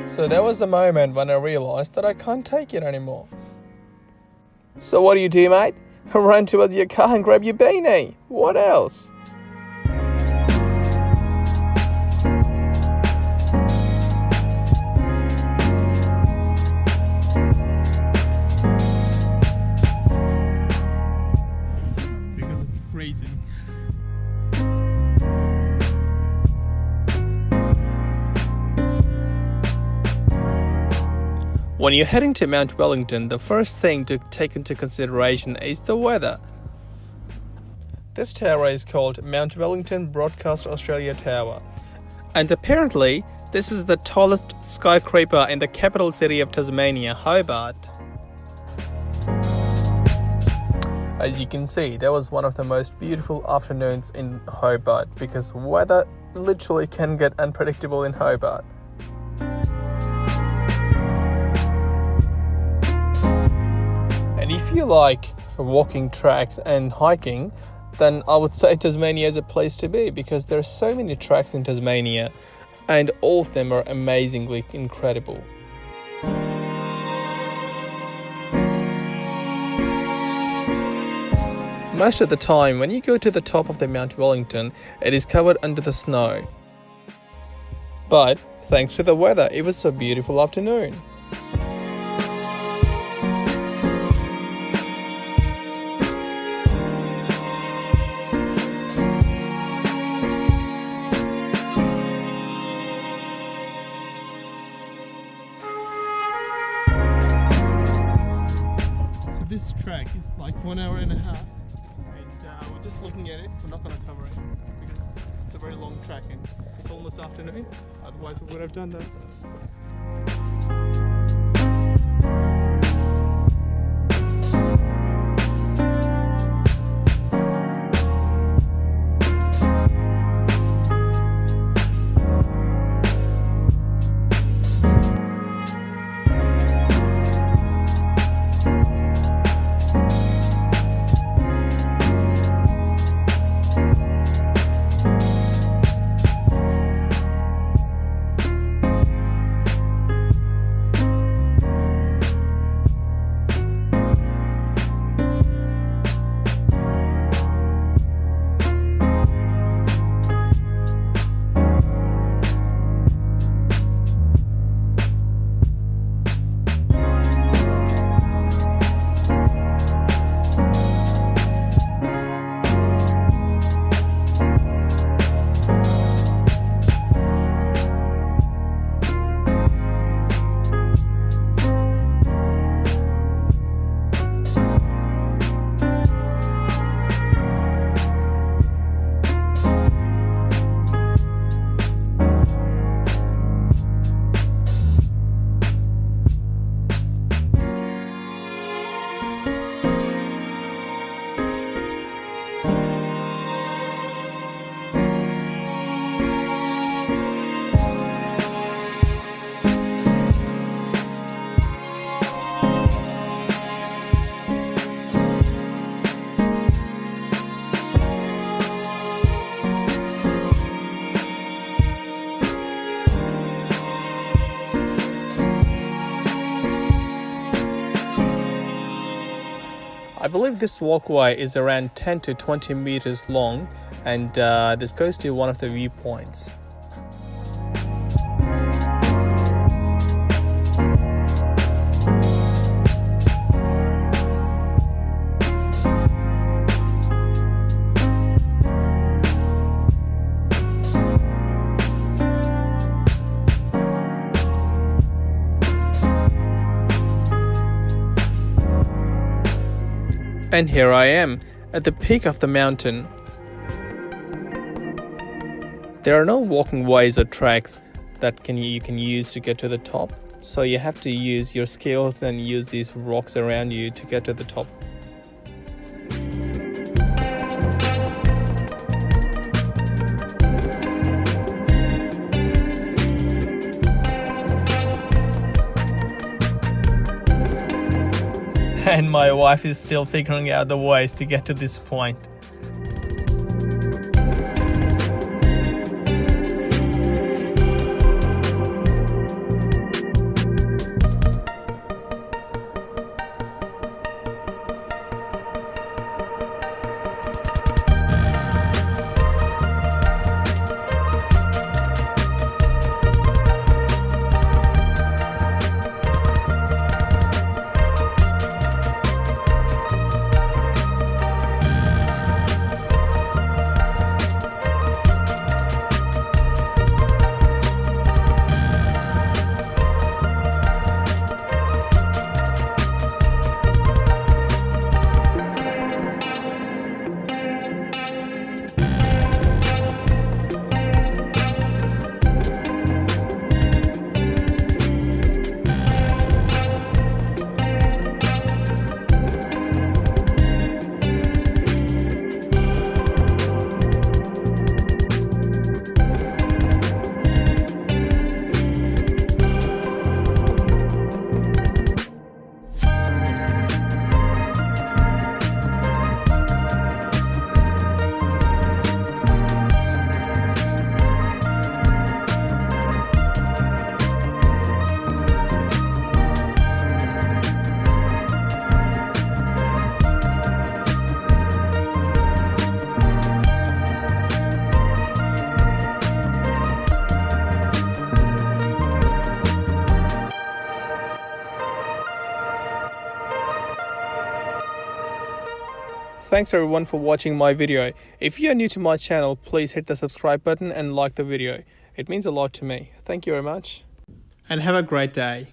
So that was the moment when I realised that I can't take it anymore. So what do, mate? Run towards your car and grab your beanie. What else? Because it's freezing. When you're heading to Mount Wellington, the first thing to take into consideration is the weather. This tower is called Mount Wellington Broadcast Australia Tower, and apparently this is the tallest skyscraper in the capital city of Tasmania, Hobart. As you can see, that was one of the most beautiful afternoons in Hobart because weather literally can get unpredictable in Hobart. And if you like walking tracks and hiking, then I would say Tasmania is a place to be because there are so many tracks in Tasmania and all of them are amazingly incredible. Most of the time when you go to the top of the Mount Wellington, it is covered under the snow. But thanks to the weather, it was a beautiful afternoon. This track is like 1 hour and a half, and we're just looking at it. We're not going to cover it because it's a very long track and it's almost afternoon, otherwise we would have done that. I believe this walkway is around 10 to 20 meters long, and this goes to one of the viewpoints. And here I am, at the peak of the mountain. There are no walking ways or tracks that you can use to get to the top, so you have to use your skills and use these rocks around you to get to the top. And my wife is still figuring out the ways to get to this point. Thanks everyone for watching my video. If you are new to my channel, please hit the subscribe button and like the video. It means a lot to me. Thank you very much. And have a great day.